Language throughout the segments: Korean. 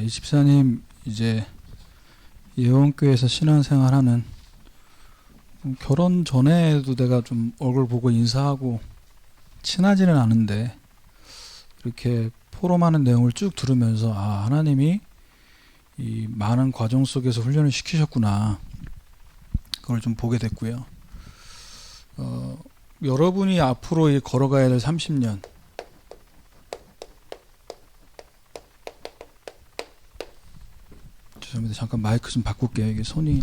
이 집사님 이제 예원교회에서 신앙생활하는, 결혼 전에도 내가 좀 얼굴 보고 인사하고 친하지는 않은데 이렇게 포럼하는 내용을 쭉 들으면서 하나님이 이 많은 과정 속에서 훈련을 시키셨구나, 그걸 좀 보게 됐고요. 여러분이 앞으로 이 걸어가야 될 30년, 죄송합니다. 잠깐 마이크 좀 바꿀게요. 이게 손이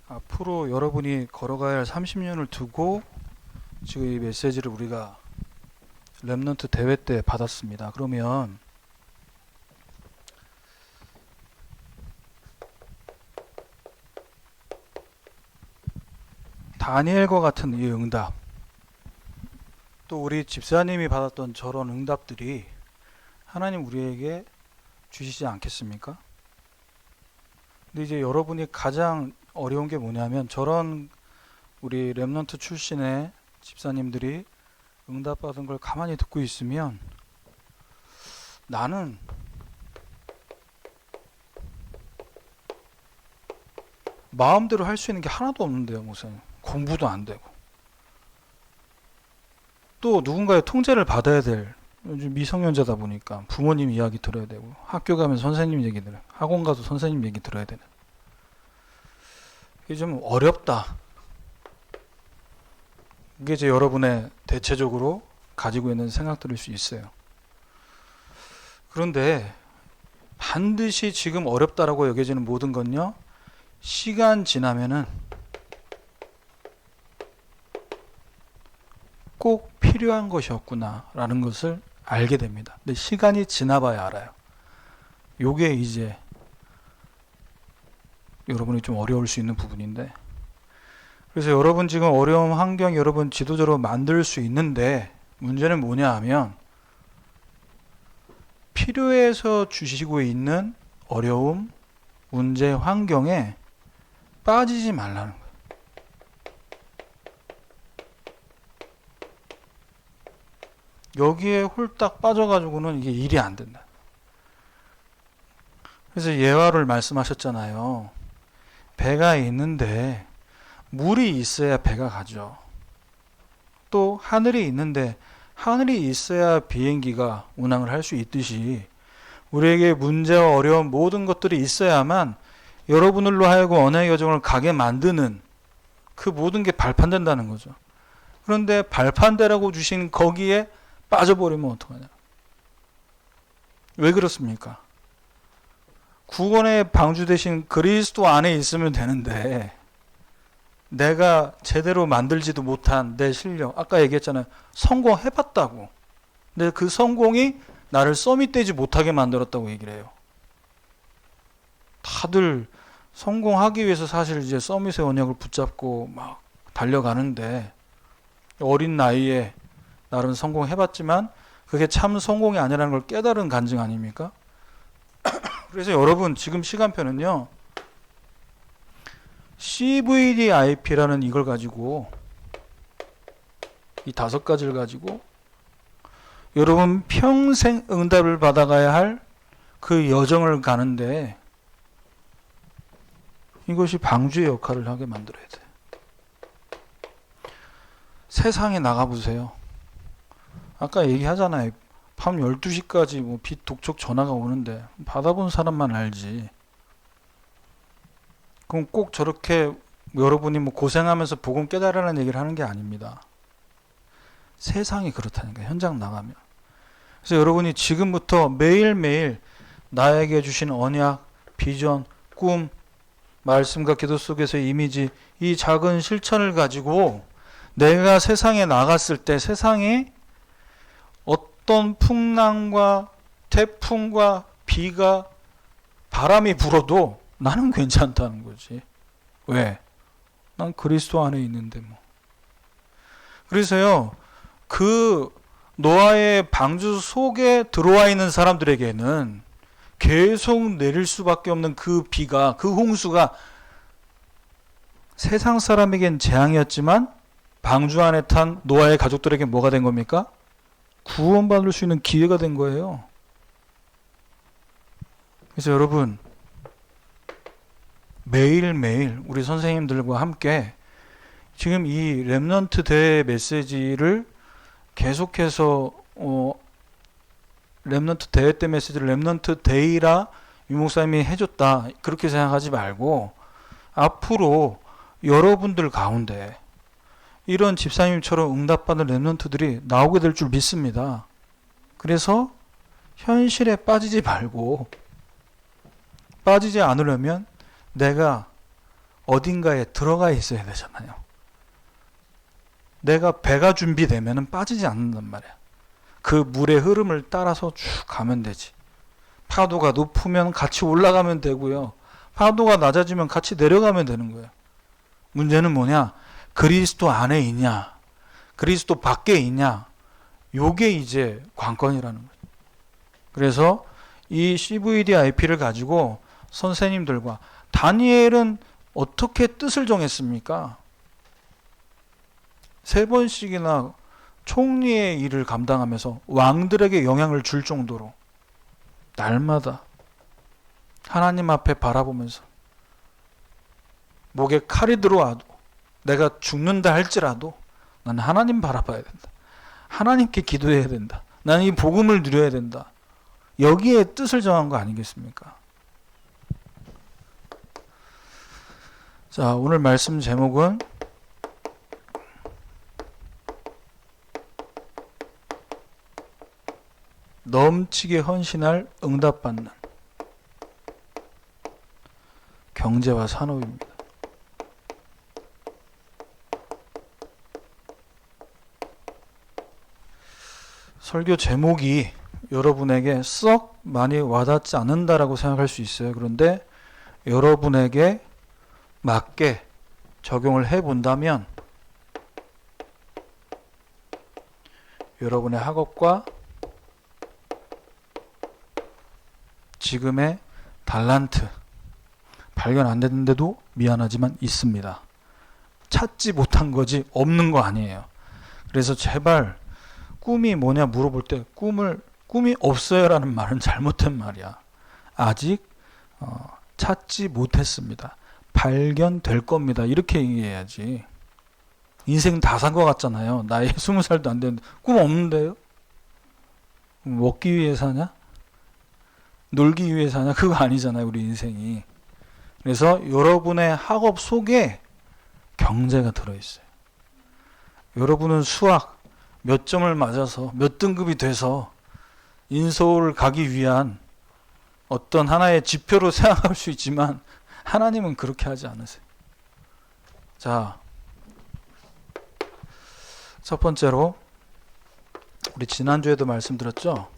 앞으로 여러분이 걸어가야 할 30년을 두고 지금 이 메시지를 우리가 렘넌트 대회 때 받았습니다. 그러면 다니엘과 같은 이 응답, 또 우리 집사님이 받았던 저런 응답들이 하나님 우리에게 주시지 않겠습니까? 근데 이제 여러분이 가장 어려운 게 뭐냐면, 저런 우리 렘넌트 출신의 집사님들이 응답받은 걸 가만히 듣고 있으면 나는 마음대로 할 수 있는 게 하나도 없는데요, 목사님. 공부도 안 되고, 또 누군가의 통제를 받아야 될, 요즘 미성년자다 보니까 부모님 이야기 들어야 되고, 학교 가면 선생님 얘기 들어요, 학원 가도 선생님 얘기 들어야 되는, 이게 좀 어렵다. 이게 이제 여러분의 대체적으로 가지고 있는 생각들일 수 있어요. 그런데 반드시 지금 어렵다라고 여겨지는 모든 건요, 시간 지나면은 꼭 필요한 것이었구나 라는 것을 알게 됩니다. 근데 시간이 지나봐야 알아요. 요게 이제 여러분이 좀 어려울 수 있는 부분인데, 그래서 여러분 지금 어려운 환경 여러분 지도자로 만들 수 있는데, 문제는 뭐냐 하면 필요해서 주시고 있는 어려움, 문제, 환경에 빠지지 말라는 거예요. 여기에 홀딱 빠져가지고는 이게 일이 안 된다. 그래서 예화를 말씀하셨잖아요. 배가 있는데 물이 있어야 배가 가죠. 또 하늘이 있는데 하늘이 있어야 비행기가 운항을 할 수 있듯이, 우리에게 문제와 어려운 모든 것들이 있어야만 여러분들로 하여금 언어의 여정을 가게 만드는 그 모든 게 발판된다는 거죠. 그런데 발판대라고 주신 거기에 빠져버리면 어떡하냐. 왜 그렇습니까? 구원의 방주 대신 그리스도 안에 있으면 되는데, 내가 제대로 만들지도 못한 내 실력, 아까 얘기했잖아요. 성공해봤다고. 근데 그 성공이 나를 서밋되지 못하게 만들었다고 얘기를 해요. 다들 성공하기 위해서 사실 이제 서밋의 언약을 붙잡고 막 달려가는데, 어린 나이에 나름 성공해봤지만 그게 참 성공이 아니라는 걸 깨달은 간증 아닙니까? 그래서 여러분 지금 시간표는요, CVDIP라는 이걸 가지고, 이 5가지를 가지고 여러분 평생 응답을 받아가야 할 그 여정을 가는데, 이것이 방주의 역할을 하게 만들어야 돼. 세상에 나가보세요. 아까 얘기하잖아요. 밤 12시까지 뭐 빚 독촉 전화가 오는데 받아본 사람만 알지. 그럼 꼭 저렇게 여러분이 뭐 고생하면서 복음 깨달으라는 얘기를 하는 게 아닙니다. 세상이 그렇다니까, 현장 나가면. 그래서 여러분이 지금부터 매일매일 나에게 주신 언약, 비전, 꿈, 말씀과 기도 속에서의 이미지, 이 작은 실천을 가지고 내가 세상에 나갔을 때 세상이 어떤 풍랑과 태풍과 비가, 바람이 불어도 나는 괜찮다는 거지. 왜? 난 그리스도 안에 있는데 뭐. 그래서요, 그 노아의 방주 속에 들어와 있는 사람들에게는 계속 내릴 수밖에 없는 그 비가, 그 홍수가 세상 사람에겐 재앙이었지만 방주 안에 탄 노아의 가족들에게 뭐가 된 겁니까? 구원받을 수 있는 기회가 된 거예요. 그래서 여러분, 매일매일 우리 선생님들과 함께 지금 이 렘넌트 대회 메시지를 계속해서 렘넌트 대회 때 메시지를 렘넌트 데이라 유목사님이 해줬다 그렇게 생각하지 말고 앞으로 여러분들 가운데 이런 집사님처럼 응답받는 렘넌트들이 나오게 될 줄 믿습니다. 그래서 현실에 빠지지 말고, 빠지지 않으려면 내가 어딘가에 들어가 있어야 되잖아요. 내가 배가 준비되면 빠지지 않는단 말이야. 그 물의 흐름을 따라서 쭉 가면 되지. 파도가 높으면 같이 올라가면 되고요. 파도가 낮아지면 같이 내려가면 되는 거예요. 문제는 뭐냐? 그리스도 안에 있냐? 그리스도 밖에 있냐? 요게 이제 관건이라는 거죠. 그래서 이 CVDIP를 가지고 선생님들과 다니엘은 어떻게 뜻을 정했습니까? 3번씩이나 총리의 일을 감당하면서 왕들에게 영향을 줄 정도로 날마다 하나님 앞에 바라보면서 목에 칼이 들어와도 내가 죽는다 할지라도 나는 하나님 바라봐야 된다. 하나님께 기도해야 된다. 나는 이 복음을 누려야 된다. 여기에 뜻을 정한 거 아니겠습니까? 자, 오늘 말씀 제목은 넘치게 헌신할 응답받는 경제와 산업입니다. 설교 제목이 여러분에게 썩 많이 와닿지 않는다라고 생각할 수 있어요. 그런데 여러분에게 맞게 적용을 해본다면 여러분의 학업과 지금의 달란트 발견 안 됐는데도 미안하지만 있습니다. 찾지 못한 거지 없는 거 아니에요. 그래서 제발 꿈이 뭐냐 물어볼 때 꿈이 없어요라는 말은 잘못된 말이야. 아직 찾지 못했습니다. 발견될 겁니다. 이렇게 얘기해야지. 인생 다 산 것 같잖아요. 나이 20살도 안 됐는데 꿈 없는데요? 먹기 위해 사냐? 놀기 위해 사냐? 그거 아니잖아요. 우리 인생이. 그래서 여러분의 학업 속에 경제가 들어있어요. 여러분은 수학 몇 점을 맞아서 몇 등급이 돼서 인서울 가기 위한 어떤 하나의 지표로 생각할 수 있지만 하나님은 그렇게 하지 않으세요. 자, 첫 번째로 우리 지난주에도 말씀드렸죠.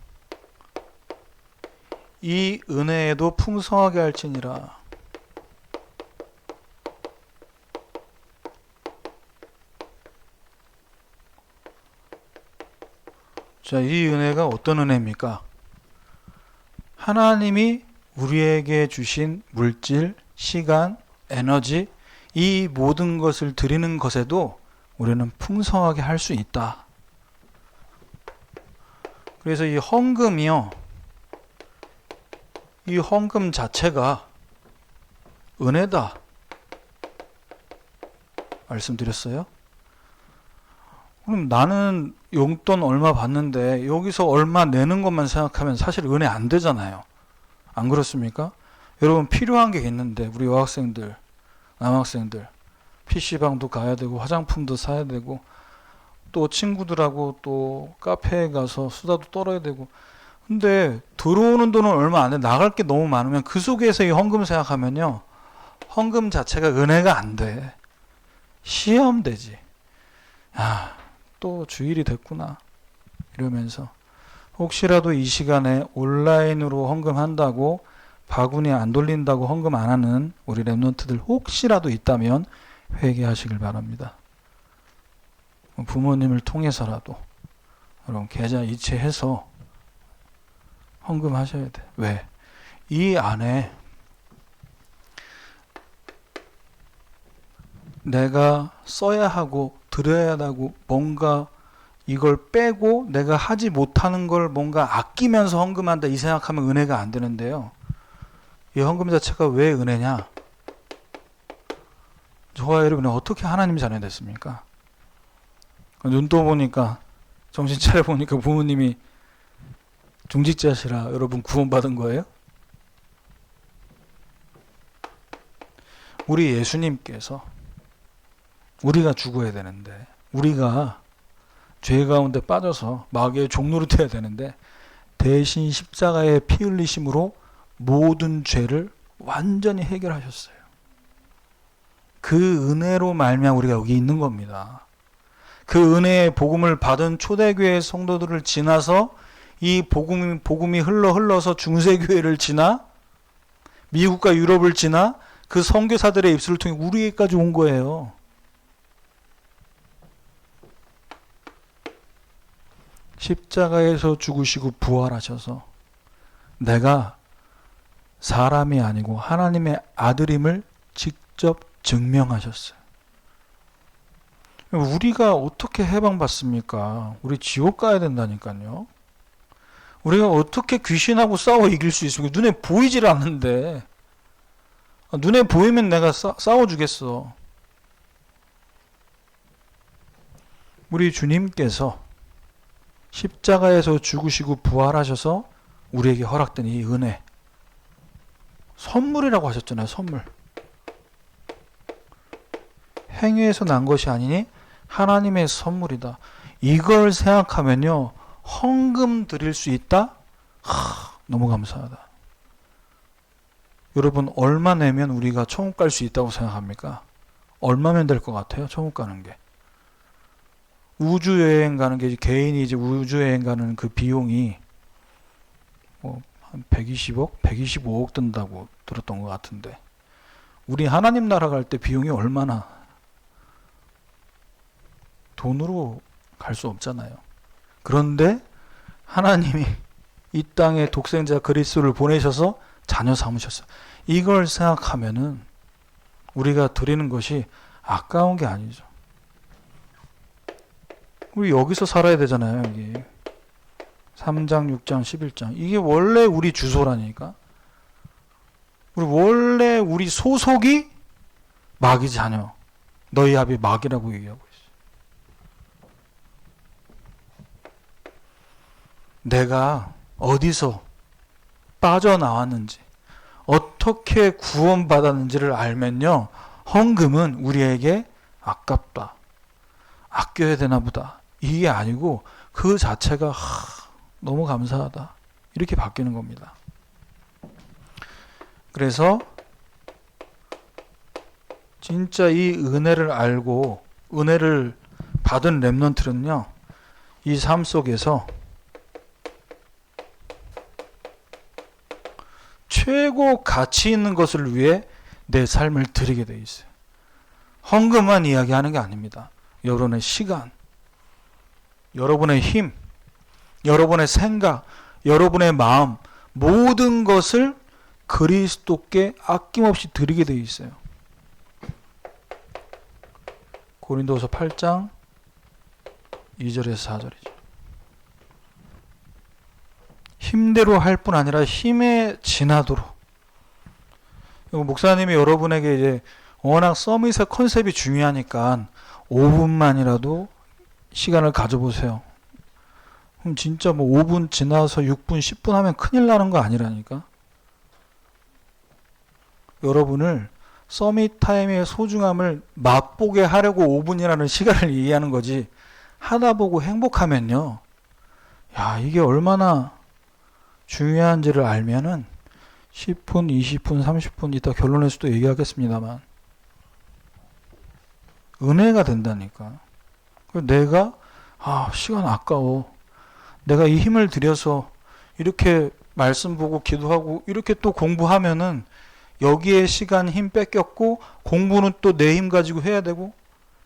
이 은혜에도 풍성하게 할지니라. 자, 이 은혜가 어떤 은혜입니까? 하나님이 우리에게 주신 물질, 시간, 에너지, 이 모든 것을 드리는 것에도 우리는 풍성하게 할 수 있다. 그래서 이 헌금이요. 이 헌금 자체가 은혜다. 말씀드렸어요? 그럼 나는 용돈 얼마 받는데 여기서 얼마 내는 것만 생각하면 사실 은혜 안 되잖아요. 안 그렇습니까? 여러분 필요한 게 있는데 우리 여학생들, 남학생들 PC방도 가야 되고 화장품도 사야 되고 또 친구들하고 또 카페에 가서 수다도 떨어야 되고 근데 들어오는 돈은 얼마 안 돼. 나갈 게 너무 많으면 그 속에서 이 헌금 생각하면요. 헌금 자체가 은혜가 안 돼. 시험되지. 아, 또 주일이 됐구나. 이러면서 혹시라도 이 시간에 온라인으로 헌금한다고 바구니 안 돌린다고 헌금 안 하는 우리 렘넌트들 혹시라도 있다면 회개하시길 바랍니다. 부모님을 통해서라도 여러분 계좌 이체해서 헌금하셔야 돼. 왜? 이 안에 내가 써야 하고 드려야 하고 뭔가 이걸 빼고 내가 하지 못하는 걸 뭔가 아끼면서 헌금한다 이 생각하면 은혜가 안 되는데요. 이 헌금 자체가 왜 은혜냐? 저와 여러분이 어떻게 하나님 자녀 됐습니까? 눈 떠보니까 정신 차려보니까 부모님이 중직자시라 여러분 구원받은 거예요? 우리 예수님께서 우리가 죽어야 되는데 우리가 죄 가운데 빠져서 마귀의 종노릇 해야 되는데 대신 십자가의 피 흘리심으로 모든 죄를 완전히 해결하셨어요. 그 은혜로 말미암아 우리가 여기 있는 겁니다. 그 은혜의 복음을 받은 초대교회 성도들을 지나서 이 복음이 흘러서 중세교회를 지나 미국과 유럽을 지나 그 선교사들의 입술을 통해 우리에게까지 온 거예요. 십자가에서 죽으시고 부활하셔서 내가 사람이 아니고 하나님의 아들임을 직접 증명하셨어요. 우리가 어떻게 해방받습니까? 우리 지옥 가야 된다니까요. 우리가 어떻게 귀신하고 싸워 이길 수 있습니까? 눈에 보이질 않는데 눈에 보이면 내가 싸워주겠어. 우리 주님께서 십자가에서 죽으시고 부활하셔서 우리에게 허락된 이 은혜 선물이라고 하셨잖아요. 선물. 행위에서 난 것이 아니니 하나님의 선물이다. 이걸 생각하면요. 헌금 드릴 수 있다? 너무 감사하다. 여러분 얼마 내면 우리가 천국 갈 수 있다고 생각합니까? 얼마면 될 것 같아요? 천국 가는 게. 우주여행 가는 게 개인이 이제 우주여행 가는 그 비용이 한 120억, 125억 든다고 들었던 것 같은데 우리 하나님 나라 갈 때 비용이 얼마나 돈으로 갈 수 없잖아요. 그런데 하나님이 이 땅에 독생자 그리스도를 보내셔서 자녀 삼으셨어요. 이걸 생각하면은 우리가 드리는 것이 아까운 게 아니죠. 우리 여기서 살아야 되잖아요. 여기 3장, 6장, 11장 이게 원래 우리 주소라니까. 원래 우리 소속이 마귀 자녀. 너희 아비 마귀라고 얘기하고 있어요. 내가 어디서 빠져나왔는지 어떻게 구원받았는지를 알면요. 헌금은 우리에게 아깝다. 아껴야 되나 보다. 이게 아니고 그 자체가 너무 감사하다. 이렇게 바뀌는 겁니다. 그래서 진짜 이 은혜를 알고 은혜를 받은 렘넌트는요. 이 삶 속에서 최고 가치 있는 것을 위해 내 삶을 드리게 돼 있어요. 헌금만 이야기하는 게 아닙니다. 여러분의 시간, 여러분의 힘, 여러분의 생각, 여러분의 마음 모든 것을 그리스도께 아낌없이 드리게 돼 있어요. 고린도서 8장 2절에서 4절이죠. 힘대로 할 뿐 아니라 힘에 지나도록. 목사님이 여러분에게 이제 워낙 서밋의 컨셉이 중요하니까 5분만이라도 시간을 가져보세요. 그럼 진짜 5분 지나서 6분, 10분 하면 큰일 나는 거 아니라니까. 여러분을 서밋 타임의 소중함을 맛보게 하려고 5분이라는 시간을 얘기하는 거지. 하다 보고 행복하면요. 야, 이게 얼마나 중요한지를 알면은 10분, 20분, 30분 이따 결론에서도 얘기하겠습니다만 은혜가 된다니까. 내가 시간 아까워. 내가 이 힘을 들여서 이렇게 말씀 보고 기도하고 이렇게 또 공부하면은 여기에 시간 힘 뺏겼고 공부는 또 내 힘 가지고 해야 되고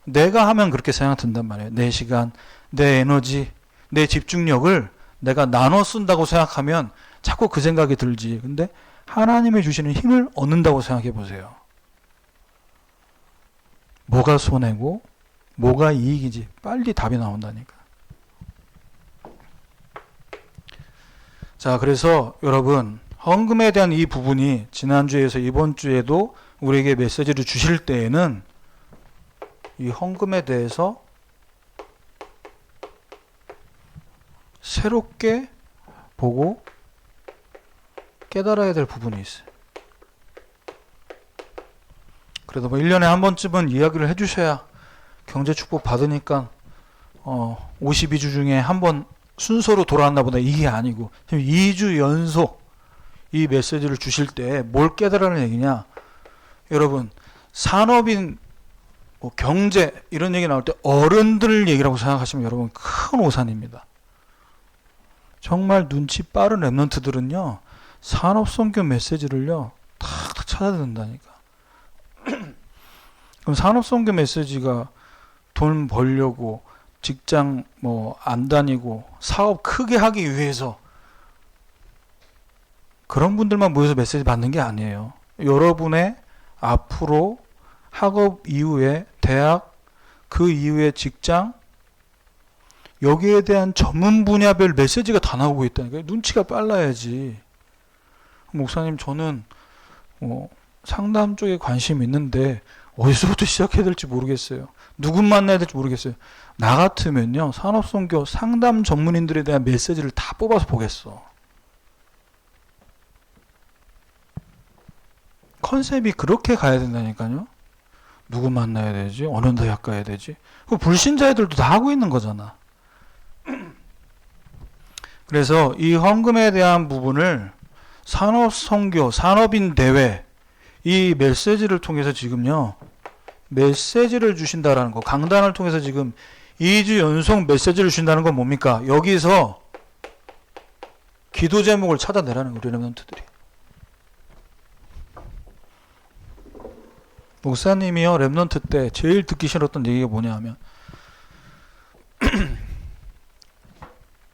내가 하면 그렇게 생각 든단 말이에요. 내 시간, 내 에너지, 내 집중력을 내가 나눠 쓴다고 생각하면 자꾸 그 생각이 들지. 근데 하나님이 주시는 힘을 얻는다고 생각해 보세요. 뭐가 손해고 뭐가 이익이지 빨리 답이 나온다니까. 자, 그래서 여러분 헌금에 대한 이 부분이 지난주에서 이번 주에도 우리에게 메시지를 주실 때에는 이 헌금에 대해서 새롭게 보고 깨달아야 될 부분이 있어요. 그래도 뭐 1년에 한 번쯤은 이야기를 해주셔야 경제 축복 받으니까 52주 중에 한 번 순서로 돌아왔나 보다 이게 아니고 2주 연속 이 메시지를 주실 때 뭘 깨달으라는 얘기냐. 여러분 산업인 뭐 경제 이런 얘기 나올 때 어른들 얘기라고 생각하시면 여러분 큰 오산입니다. 정말 눈치 빠른 랩런트들은요 산업선교 메시지를요 탁탁 찾아듣는다니까. 그럼 산업선교 메시지가 돈 벌려고 직장 뭐 안 다니고 사업 크게 하기 위해서 그런 분들만 모여서 메시지 받는 게 아니에요. 여러분의 앞으로 학업 이후에 대학 그 이후에 직장 여기에 대한 전문 분야별 메시지가 다 나오고 있다니까요. 눈치가 빨라야지. 목사님 저는 상담 쪽에 관심이 있는데 어디서부터 시작해야 될지 모르겠어요. 누구 만나야 될지 모르겠어요. 나 같으면요 산업선교 상담 전문인들에 대한 메시지를 다 뽑아서 보겠어. 컨셉이 그렇게 가야 된다니까요. 누구 만나야 되지? 어느 대학 가야 되지? 그 불신자 애들도 다 하고 있는 거잖아. 그래서 이 헌금에 대한 부분을 산업선교, 산업인 대회 이 메시지를 통해서 지금요 메시지를 주신다라는 거, 강단을 통해서 지금 2주 연속 메시지를 주신다는 건 뭡니까? 여기서 기도 제목을 찾아내라는 거예요. 렘넌트들이. 목사님이요 렘넌트 때 제일 듣기 싫었던 얘기가 뭐냐 하면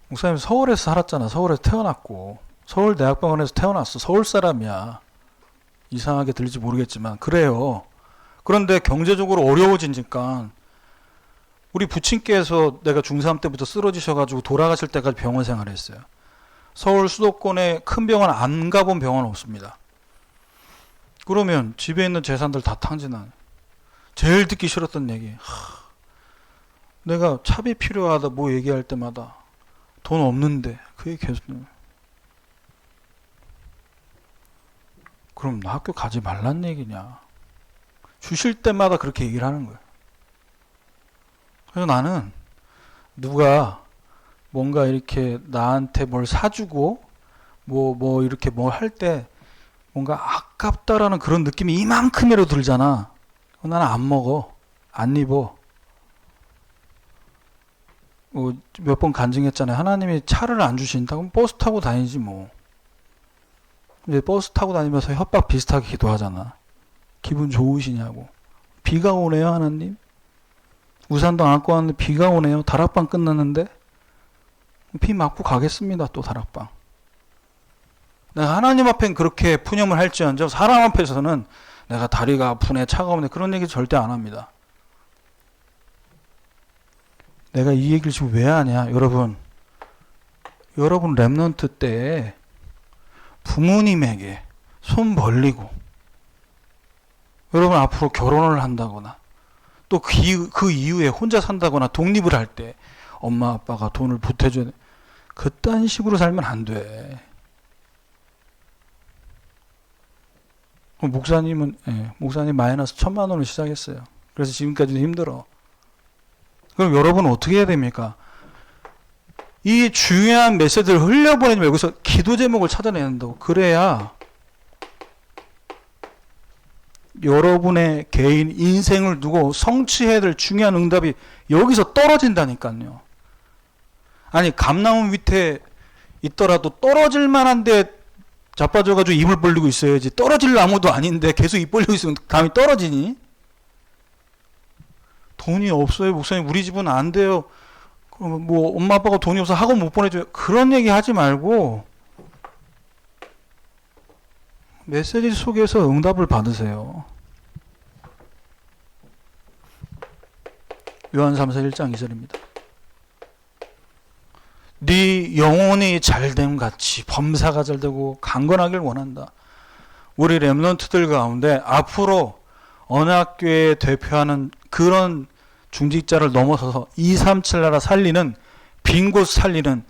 목사님 서울에서 살았잖아. 서울에서 태어났고 서울대학병원에서 태어났어. 서울 사람이야. 이상하게 들릴지 모르겠지만 그래요. 그런데 경제적으로 어려워지니까 우리 부친께서 내가 중3 때부터 쓰러지셔가지고 돌아가실 때까지 병원 생활을 했어요. 서울 수도권에 큰 병원 안 가본 병원 없습니다. 그러면 집에 있는 재산들 다 탕진하네. 제일 듣기 싫었던 얘기. 내가 차비 필요하다 뭐 얘기할 때마다 돈 없는데 그 얘기 계속. 그럼 나 학교 가지 말란 얘기냐. 주실 때마다 그렇게 얘기를 하는 거예요. 그래서 나는 누가 뭔가 이렇게 나한테 뭘 사주고 뭐 이렇게 뭘 할 때 뭔가 아깝다라는 그런 느낌이 이만큼이라도 들잖아. 나는 안 먹어. 안 입어. 몇 번 간증했잖아요. 하나님이 차를 안 주신다고 버스 타고 다니지 뭐. 이제 버스 타고 다니면서 협박 비슷하게 기도하잖아. 기분 좋으시냐고. 비가 오네요 하나님. 우산도 안 갖고 왔는데 비가 오네요. 다락방 끝났는데 비 맞고 가겠습니다. 또 다락방. 내가 하나님 앞엔 그렇게 푸념을 할지언정 사람 앞에서는 내가 다리가 아프네 차가우네 그런 얘기 절대 안 합니다. 내가 이 얘기를 지금 왜 하냐. 여러분 랩넌트 때 부모님에게 손 벌리고 여러분 앞으로 결혼을 한다거나 또 그 이후에 혼자 산다거나 독립을 할 때 엄마 아빠가 돈을 보태줘야 돼. 그딴 식으로 살면 안 돼. 목사님 마이너스 1,000만 원을 시작했어요. 그래서 지금까지도 힘들어. 그럼 여러분은 어떻게 해야 됩니까? 이 중요한 메시지를 흘려보내지 말고 여기서 기도 제목을 찾아낸다고. 그래야 여러분의 개인 인생을 두고 성취해야 될 중요한 응답이 여기서 떨어진다니까요. 아니 감나무 밑에 있더라도 떨어질 만한데 자빠져가지고 입을 벌리고 있어야지. 떨어질 나무도 아닌데 계속 입 벌리고 있으면 감이 떨어지니? 돈이 없어요 목사님. 우리 집은 안 돼요. 뭐 엄마 아빠가 돈이 없어 학원 못 보내줘요. 그런 얘기 하지 말고 메시지 속에서 응답을 받으세요. 요한 3서 1장 2절입니다. 네 영혼이 잘됨 같이 범사가 잘되고 강건하길 원한다. 우리 렘넌트들 가운데 앞으로 언약교회에 대표하는 그런 중직자를 넘어서서 237 나라 살리는 빈 곳 살리는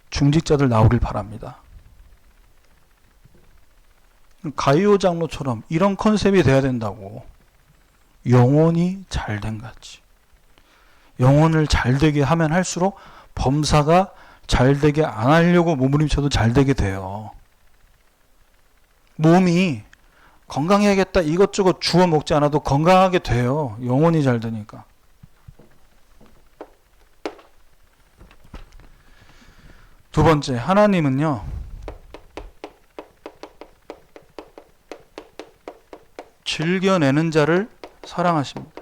중직자들 나오길 바랍니다. 가이오 장로처럼 이런 컨셉이 돼야 된다고. 영혼이 잘된 같이. 영혼을 잘되게 하면 할수록 범사가 잘되게 안 하려고 몸부림쳐도 잘되게 돼요. 몸이 건강해야겠다 이것저것 주워 먹지 않아도 건강하게 돼요. 영혼이 잘 되니까. 두 번째, 하나님은요, 즐겨내는 자를 사랑하십니다.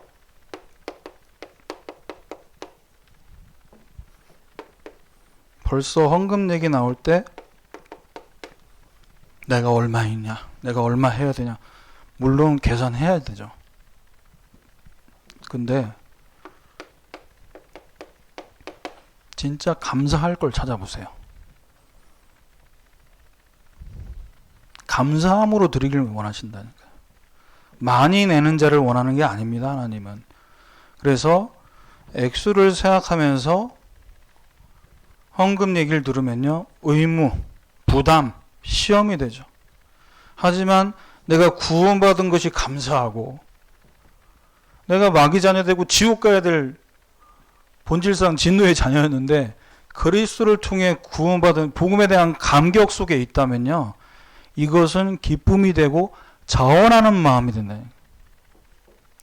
벌써 헌금 내기 나올 때 내가 얼마 있냐, 내가 얼마 해야 되냐, 물론 계산해야 되죠. 근데 진짜 감사할 걸 찾아보세요. 감사함으로 드리길 원하신다니까요. 많이 내는 자를 원하는 게 아닙니다, 하나님은. 그래서 액수를 생각하면서 헌금 얘기를 들으면요, 의무, 부담, 시험이 되죠. 하지만 내가 구원받은 것이 감사하고 내가 마귀 자녀 되고 지옥 가야 될 본질상 진노의 자녀였는데 그리스도를 통해 구원받은 복음에 대한 감격 속에 있다면요, 이것은 기쁨이 되고 자원하는 마음이 된다.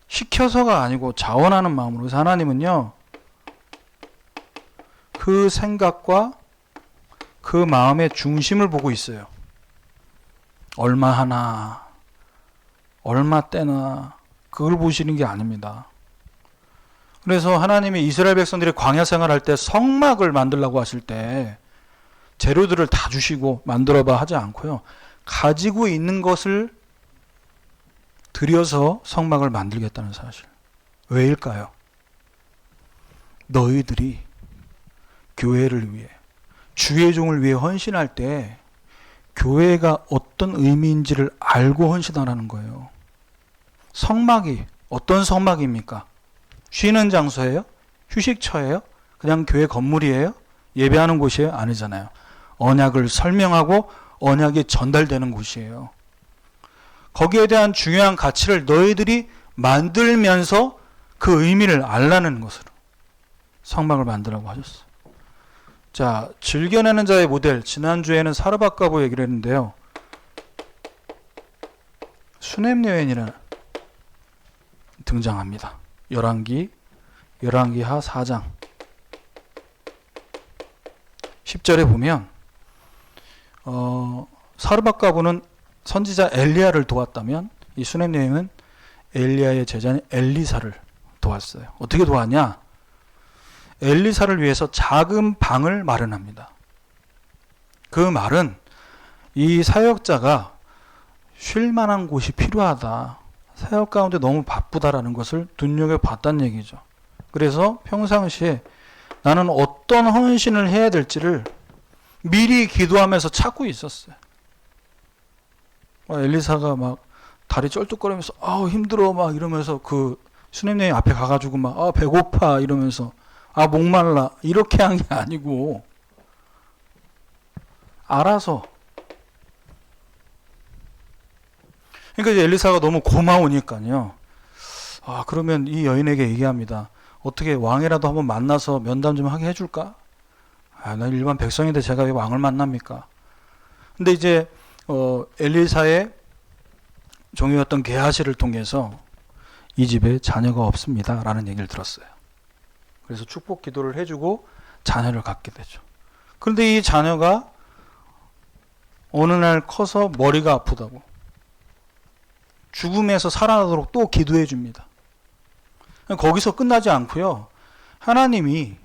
시켜서가 아니고 자원하는 마음으로. 그래서 하나님은요, 그 생각과 그 마음의 중심을 보고 있어요. 얼마 하나, 얼마 때나 그걸 보시는 게 아닙니다. 그래서 하나님이 이스라엘 백성들이 광야 생활할 때 성막을 만들라고 하실 때 재료들을 다 주시고 만들어봐 하지 않고요, 가지고 있는 것을 들여서 성막을 만들겠다는 사실. 왜일까요? 너희들이 교회를 위해, 주의 종을 위해 헌신할 때 교회가 어떤 의미인지를 알고 헌신하라는 거예요. 성막이 어떤 성막입니까? 쉬는 장소예요? 휴식처예요? 그냥 교회 건물이에요? 예배하는 곳이에요? 아니잖아요. 언약을 설명하고 언약이 전달되는 곳이에요. 거기에 대한 중요한 가치를 너희들이 만들면서 그 의미를 알라는 것으로 성막을 만들라고 하셨어요. 자, 즐겨내는 자의 모델, 지난주에는 사르밧가보 얘기를 했는데요, 수냄여인이라 등장합니다. 열왕기하 4장 10절에 보면 사르밧가보는 선지자 엘리야를 도왔다면 이 수냄여인은 엘리야의 제자인 엘리사를 도왔어요. 어떻게 도왔냐? 엘리사를 위해서 작은 방을 마련합니다. 그 말은 이 사역자가 쉴 만한 곳이 필요하다, 사역 가운데 너무 바쁘다라는 것을 눈여겨봤다는 얘기죠. 그래서 평상시에 나는 어떤 헌신을 해야 될지를 미리 기도하면서 찾고 있었어요. 엘리사가 막 다리 쩔뚝거리면서 힘들어 막 이러면서 그 수냄여인 앞에 가가지고 막 배고파 이러면서 목말라 이렇게 한 게 아니고 알아서. 그러니까 이제 엘리사가 너무 고마우니까요, 그러면 이 여인에게 얘기합니다. 어떻게 왕이라도 한번 만나서 면담 좀 하게 해줄까? 난 일반 백성인데 제가 왜 왕을 만납니까? 근데 이제 엘리사의 종이었던 게하시를 통해서 이 집에 자녀가 없습니다 라는 얘기를 들었어요. 그래서 축복 기도를 해주고 자녀를 갖게 되죠. 그런데 이 자녀가 어느 날 커서 머리가 아프다고 죽음에서 살아나도록 또 기도해 줍니다. 거기서 끝나지 않고요, 하나님이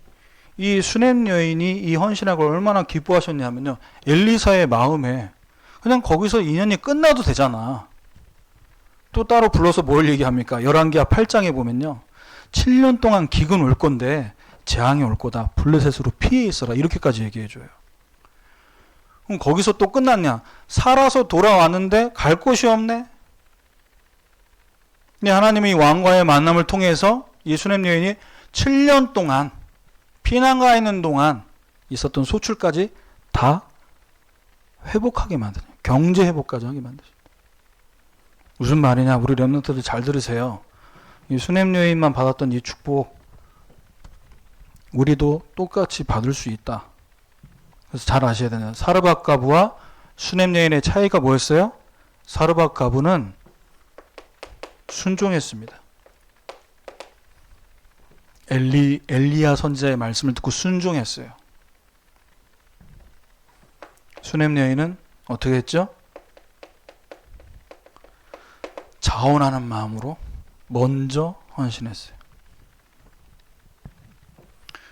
이 수넴 여인이 이 헌신하고 얼마나 기뻐하셨냐면요. 엘리사의 마음에 그냥 거기서 인연이 끝나도 되잖아. 또 따로 불러서 뭘 얘기합니까? 열왕기하 8장에 보면요. 7년 동안 기근 올 건데 재앙이 올 거다. 블레셋으로 피해 있어라. 이렇게까지 얘기해줘요. 그럼 거기서 또 끝났냐? 살아서 돌아왔는데 갈 곳이 없네? 근데 하나님이 왕과의 만남을 통해서 이 수넴 여인이 7년 동안 피난가 있는 동안 있었던 소출까지 다 회복하게 만드냐. 경제 회복까지 하게 만드십니다. 무슨 말이냐? 우리 렘넌트들 잘 들으세요. 이 수넴 여인만 받았던 이 축복 우리도 똑같이 받을 수 있다. 그래서 잘 아셔야 되는 사르밧 가부와 수넴 여인의 차이가 뭐였어요? 사르밧 가부는 순종했습니다. 엘리야 선지자의 말씀을 듣고 순종했어요. 수넴 여인은 어떻게 했죠? 자원하는 마음으로 먼저 헌신했어요.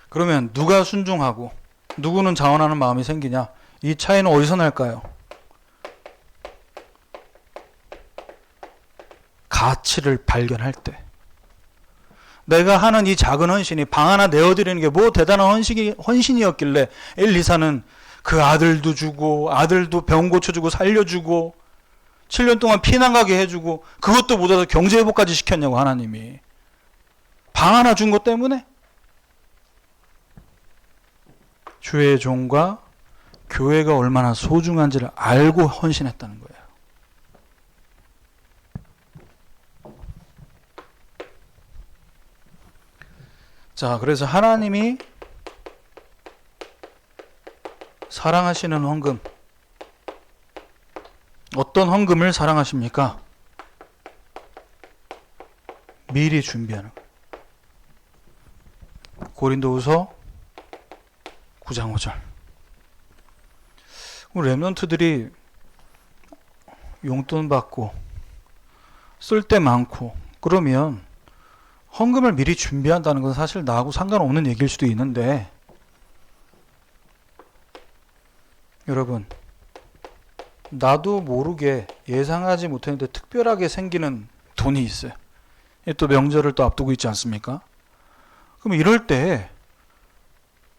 그러면 누가 순종하고 누구는 자원하는 마음이 생기냐? 이 차이는 어디서 날까요? 가치를 발견할 때. 내가 하는 이 작은 헌신이 방 하나 내어드리는 게 뭐 대단한 헌신이었길래 엘리사는 그 아들도 주고 아들도 병 고쳐주고 살려주고 7년 동안 피난 가게 해주고 그것도 못해서 경제회복까지 시켰냐고 하나님이. 방 하나 준 것 때문에? 주의 종과 교회가 얼마나 소중한지를 알고 헌신했다는 거예요. 자, 그래서 하나님이 사랑하시는 헌금, 어떤 헌금을 사랑하십니까? 미리 준비하는 거예요. 고린도후서 9장 5절. 우리 렘넌트들이 용돈 받고 쓸 때 많고 그러면 헌금을 미리 준비한다는 건 사실 나하고 상관없는 얘기일 수도 있는데, 여러분, 나도 모르게 예상하지 못했는데 특별하게 생기는 돈이 있어요. 또 명절을 또 앞두고 있지 않습니까? 그럼 이럴 때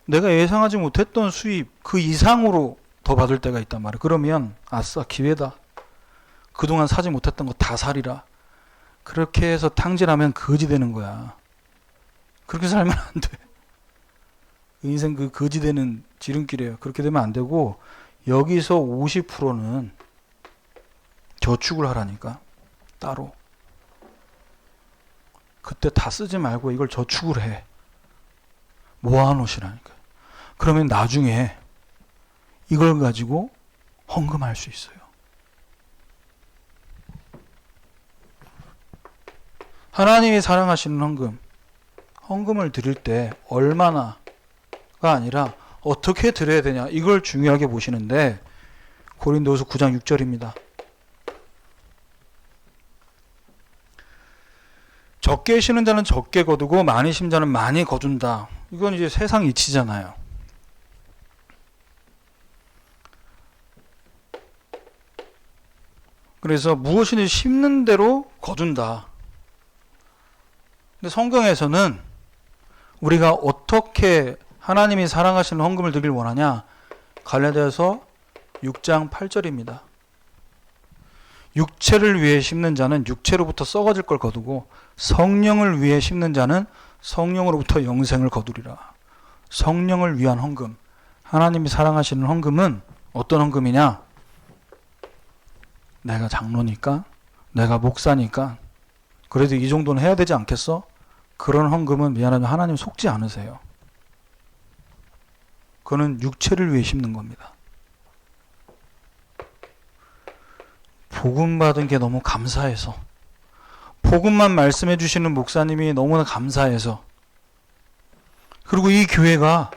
내가 예상하지 못했던 수입 그 이상으로 더 받을 때가 있단 말이에요. 그러면 아싸 기회다. 그동안 사지 못했던 거 다 사리라. 그렇게 해서 탕진하면 거지 되는 거야. 그렇게 살면 안 돼. 인생 그 거지 되는 지름길이에요. 그렇게 되면 안 되고 여기서 50%는 저축을 하라니까. 따로. 그때 다 쓰지 말고 이걸 저축을 해. 모아놓으시라니까. 그러면 나중에 이걸 가지고 헌금할 수 있어요. 하나님이 사랑하시는 헌금을 드릴 때 얼마나가 아니라 어떻게 드려야 되냐, 이걸 중요하게 보시는데 고린도후서 9장 6절입니다. 적게 쉬는 자는 적게 거두고 많이 심는 자는 많이 거둔다. 이건 이제 세상 이치잖아요. 그래서 무엇이든 심는 대로 거둔다. 근데 성경에서는 우리가 어떻게 하나님이 사랑하시는 헌금을 드리길 원하냐? 갈라디아서 6장 8절입니다. 육체를 위해 심는 자는 육체로부터 썩어질 걸 거두고 성령을 위해 심는 자는 성령으로부터 영생을 거두리라. 성령을 위한 헌금. 하나님이 사랑하시는 헌금은 어떤 헌금이냐? 내가 장로니까, 내가 목사니까 그래도 이 정도는 해야 되지 않겠어? 그런 헌금은 미안하지만 하나님 속지 않으세요. 그거는 육체를 위해 심는 겁니다. 복음 받은 게 너무 감사해서, 복음만 말씀해 주시는 목사님이 너무나 감사해서, 그리고 이 교회가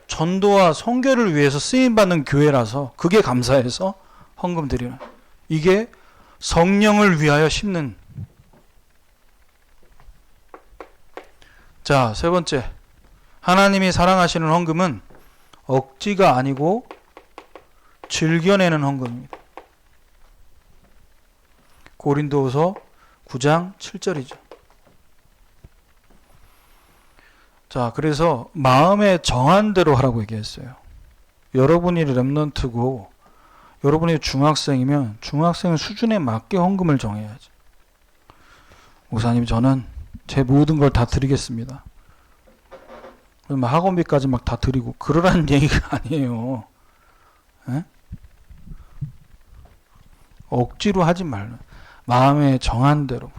전도와 선교를 위해서 쓰임받는 교회라서 그게 감사해서 헌금 드리는, 이게 성령을 위하여 심는. 자, 세 번째, 하나님이 사랑하시는 헌금은 억지가 아니고 즐겨내는 헌금입니다. 고린도후서 9장 7절이죠. 자, 그래서 마음에 정한 대로 하라고 얘기했어요. 여러분이 렘넌트고 여러분이 중학생이면 중학생 수준에 맞게 헌금을 정해야지. 목사님, 저는 제 모든 걸 다 드리겠습니다. 그럼 학원비까지 막 다 드리고 그러라는 얘기가 아니에요. 에? 억지로 하지 말라. 마음에 정한 대로.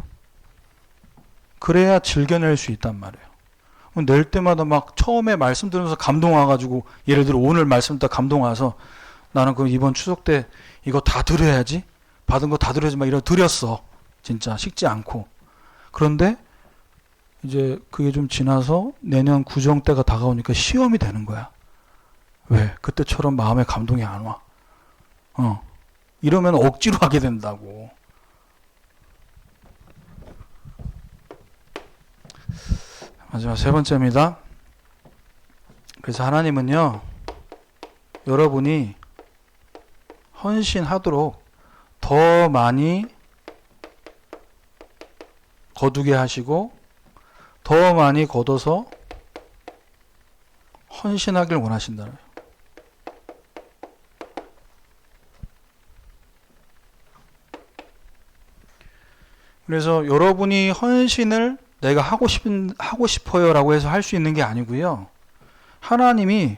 그래야 즐겨낼 수 있단 말이에요. 낼 때마다 막 처음에 말씀 들으면서 감동 와가지고, 예를 들어 오늘 말씀 듣다 감동 와서 나는 그 이번 추석 때 이거 다 드려야지, 받은 거 다 드려야지, 막 드렸어. 진짜 식지 않고. 그런데 이제 그게 좀 지나서 내년 구정 때가 다가오니까 시험이 되는 거야. 왜? 그때처럼 마음에 감동이 안 와. 이러면 억지로 하게 된다고. 마지막 세 번째입니다. 그래서 하나님은요, 여러분이 헌신하도록 더 많이 거두게 하시고 더 많이 걷어서 헌신하길 원하신다는 거예요. 그래서 여러분이 헌신을 내가 하고 싶어요라고 해서 할 수 있는 게 아니고요. 하나님이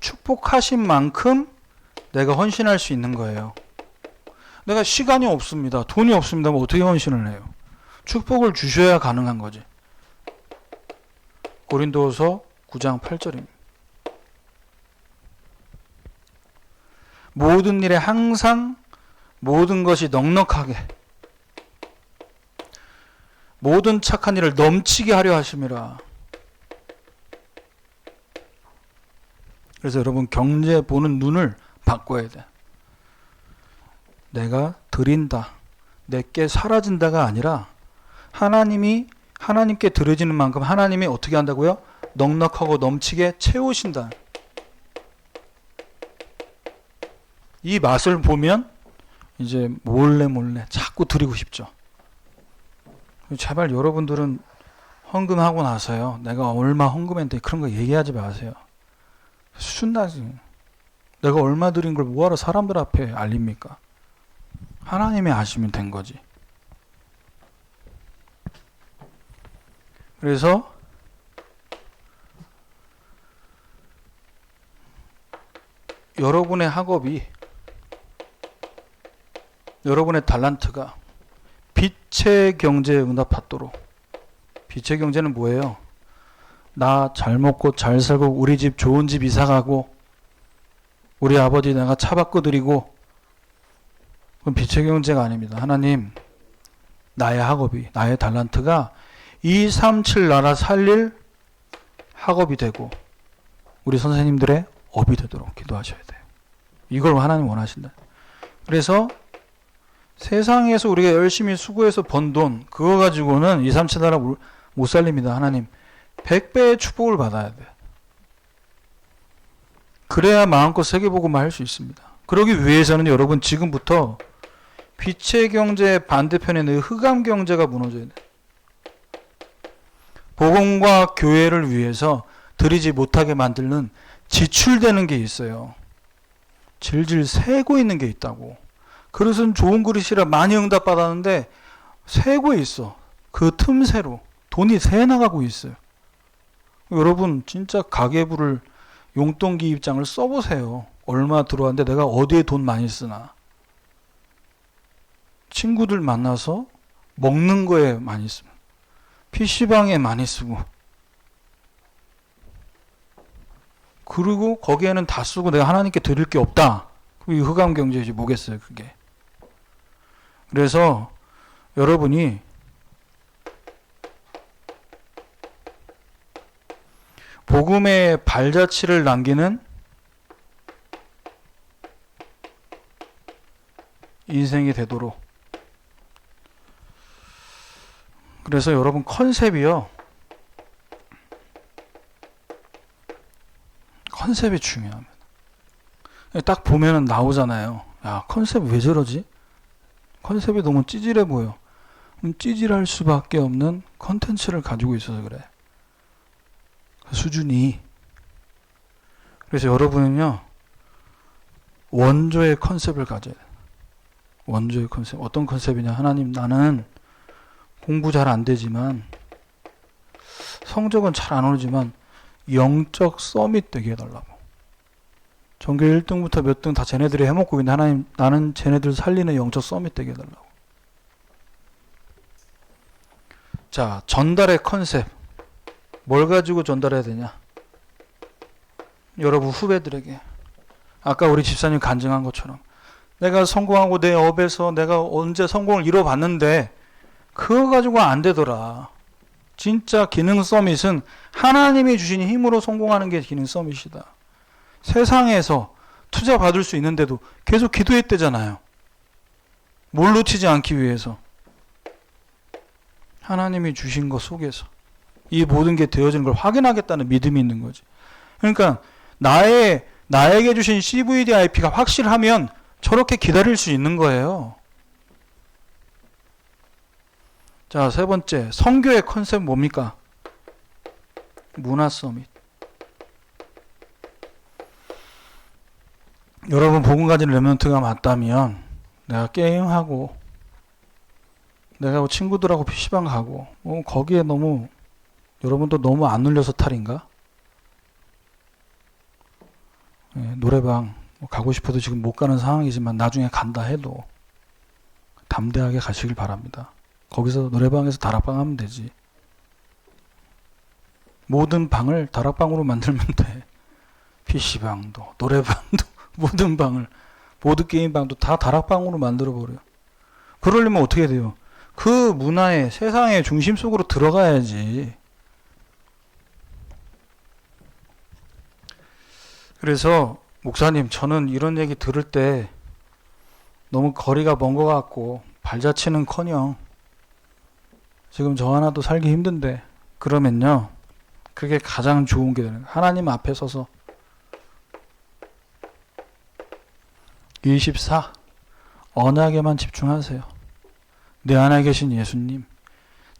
축복하신 만큼 내가 헌신할 수 있는 거예요. 내가 시간이 없습니다. 돈이 없습니다. 뭐 어떻게 헌신을 해요? 축복을 주셔야 가능한 거지. 고린도후서 9장 8절입니다. 모든 일에 항상 모든 것이 넉넉하게 모든 착한 일을 넘치게 하려 하심이라. 그래서 여러분, 경제 보는 눈을 바꿔야 돼. 내가 드린다, 내게 사라진다가 아니라 하나님께 드려지는 만큼 하나님이 어떻게 한다고요? 넉넉하고 넘치게 채우신다. 이 맛을 보면 이제 몰래 자꾸 드리고 싶죠. 제발 여러분들은 헌금하고 나서요, 내가 얼마 헌금했는데 그런 거 얘기하지 마세요. 수준 나지. 내가 얼마 드린 걸 뭐하러 사람들 앞에 알립니까? 하나님이 아시면 된 거지. 그래서 여러분의 학업이, 여러분의 달란트가 빛의 경제에 응답하도록. 빛의 경제는 뭐예요? 나 잘 먹고 잘 살고 우리 집 좋은 집 이사가고 우리 아버지 내가 차 바꿔드리고, 그건 빛의 경제가 아닙니다. 하나님, 나의 학업이, 나의 달란트가 237 나라 살릴 학업이 되고 우리 선생님들의 업이 되도록 기도하셔야 돼요. 이걸 하나님 원하신다. 그래서 세상에서 우리가 열심히 수고해서 번 돈, 그거 가지고는 237 나라 못 살립니다. 하나님 100배의 축복을 받아야 돼. 그래야 마음껏 세계복음을 할 수 있습니다. 그러기 위해서는 여러분, 지금부터 빛의 경제의 반대편에 있는 흑암 경제가 무너져야 돼. 복음과 교회를 위해서 드리지 못하게 만드는 지출되는 게 있어요. 질질 새고 있는 게 있다고. 그릇은 좋은 그릇이라 많이 응답받았는데 새고 있어. 그 틈새로 돈이 새 나가고 있어요. 여러분, 진짜 가계부를, 용돈기 입장을 써보세요. 얼마 들어왔는데 내가 어디에 돈 많이 쓰나. 친구들 만나서 먹는 거에 많이 쓰고, PC방에 많이 쓰고, 그리고 거기에는 다 쓰고 내가 하나님께 드릴 게 없다. 이 흑암 경제지 뭐겠어요, 그게. 그래서 여러분이 복음의 발자취를 남기는 인생이 되도록. 그래서 여러분, 컨셉이요, 컨셉이 중요합니다. 딱 보면은 나오잖아요. 야, 컨셉 왜 저러지? 컨셉이 너무 찌질해 보여. 찌질할 수밖에 없는 컨텐츠를 가지고 있어서 그래. 수준이. 그래서 여러분은요, 원조의 컨셉을 가져야 돼요. 원조의 컨셉. 어떤 컨셉이냐? 하나님, 나는 공부 잘 안 되지만, 성적은 잘 안 오르지만, 영적 서밋 되게 해달라고. 전교 1등부터 몇 등 다 쟤네들이 해먹고 있는데, 하나님, 나는 쟤네들 살리는 영적 서밋 되게 해달라고. 자, 전달의 컨셉. 뭘 가지고 전달해야 되냐? 여러분 후배들에게. 아까 우리 집사님 간증한 것처럼. 내가 성공하고 내 업에서 내가 언제 성공을 이뤄봤는데, 그거 가지고 안 되더라. 진짜 기능 서밋은 하나님이 주신 힘으로 성공하는 게 기능 서밋이다. 세상에서 투자 받을 수 있는데도 계속 기도했대잖아요. 뭘 놓치지 않기 위해서. 하나님이 주신 것 속에서 이 모든 게 되어지는 걸 확인하겠다는 믿음이 있는 거지. 그러니까 나에게 주신 CVDIP가 확실하면 저렇게 기다릴 수 있는 거예요. 자, 세 번째, 선교의 컨셉 뭡니까? 문화 서밋. 여러분 복음 가진 레몬트가 맞다면 내가 게임하고 내가 친구들하고 PC방 가고 거기에 너무 여러분도 너무 안 눌려서 탈인가? 네, 노래방 가고 싶어도 지금 못 가는 상황이지만 나중에 간다 해도 담대하게 가시길 바랍니다. 거기서 노래방에서 다락방 하면 되지. 모든 방을 다락방으로 만들면 돼. PC방도 노래방도 모든 방을 보드게임방도 다 다락방으로 만들어버려. 그러려면 어떻게 돼요? 그 문화의 세상의 중심 속으로 들어가야지. 그래서 목사님, 저는 이런 얘기 들을 때 너무 거리가 먼 것 같고 발자취는커녕 지금 저 하나도 살기 힘든데, 그러면요, 그게 가장 좋은 게 되는 거예요. 하나님 앞에 서서 24 언약에만 집중하세요. 내 안에 계신 예수님,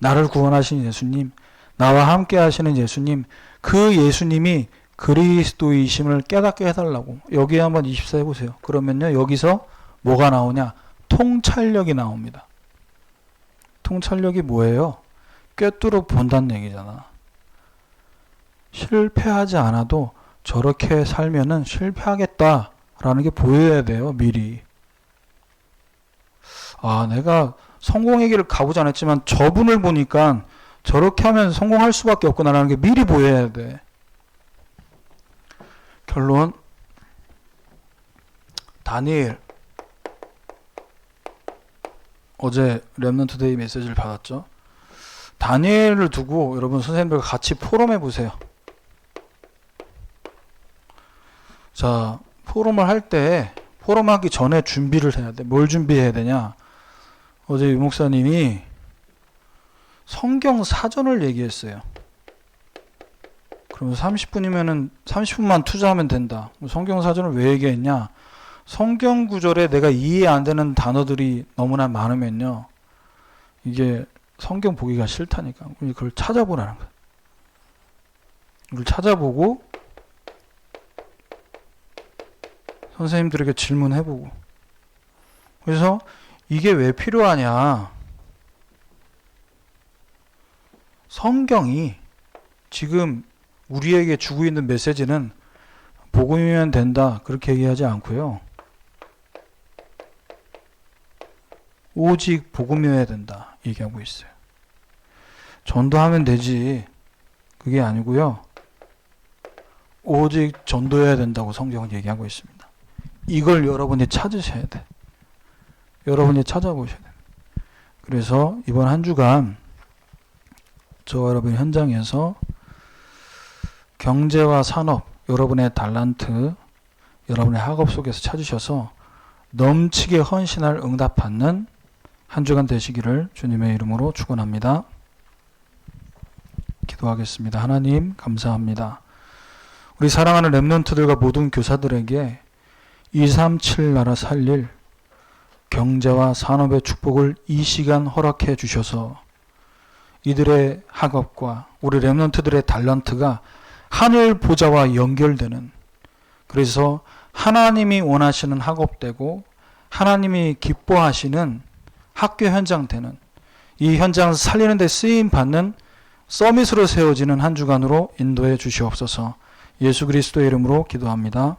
나를 구원하신 예수님, 나와 함께 하시는 예수님, 그 예수님이 그리스도이심을 깨닫게 해달라고. 여기에 한번 24 해보세요. 그러면요, 여기서 뭐가 나오냐? 통찰력이 나옵니다. 통찰력이 뭐예요? 꿰뚫어 본다는 얘기잖아. 실패하지 않아도 저렇게 살면은 실패하겠다라는 게 보여야 돼요, 미리. 아, 내가 성공의 길을 가보지 않았지만 저분을 보니까 저렇게 하면 성공할 수밖에 없구나라는 게 미리 보여야 돼. 결론, 다니엘. 어제 렘넌트데이 메시지를 받았죠. 다니엘을 두고 여러분 선생님들과 같이 포럼해 보세요. 자, 포럼을 할 때 포럼하기 전에 준비를 해야 돼. 뭘 준비해야 되냐? 어제 유 목사님이 성경 사전을 얘기했어요. 그러면 30분이면은 30분만 투자하면 된다. 성경 사전을 왜 얘기했냐? 성경 구절에 내가 이해 안 되는 단어들이 너무나 많으면요, 이게 성경 보기가 싫다니까. 그걸 찾아보라는 거야. 이걸 찾아보고 선생님들에게 질문해보고. 그래서 이게 왜 필요하냐? 성경이 지금 우리에게 주고 있는 메시지는 복음이면 된다, 그렇게 얘기하지 않고요. 오직 복음이어야 된다 얘기하고 있어요. 전도하면 되지, 그게 아니고요. 오직 전도해야 된다고 성경은 얘기하고 있습니다. 이걸 여러분이 찾으셔야 돼. 여러분이 찾아보셔야 돼. 그래서 이번 한 주간 저와 여러분 현장에서 경제와 산업, 여러분의 달란트, 여러분의 학업 속에서 찾으셔서 넘치게 헌신할 응답받는 한 주간 되시기를 주님의 이름으로 축원합니다. 기도하겠습니다. 하나님 감사합니다. 우리 사랑하는 렘넌트들과 모든 교사들에게 237 나라 살릴 경제와 산업의 축복을 이 시간 허락해 주셔서 이들의 학업과 우리 렘넌트들의 달란트가 하늘 보좌와 연결되는, 그래서 하나님이 원하시는 학업되고 하나님이 기뻐하시는 학교 현장 되는, 이 현장을 살리는 데 쓰임 받는 서밋으로 세워지는 한 주간으로 인도해 주시옵소서. 예수 그리스도의 이름으로 기도합니다.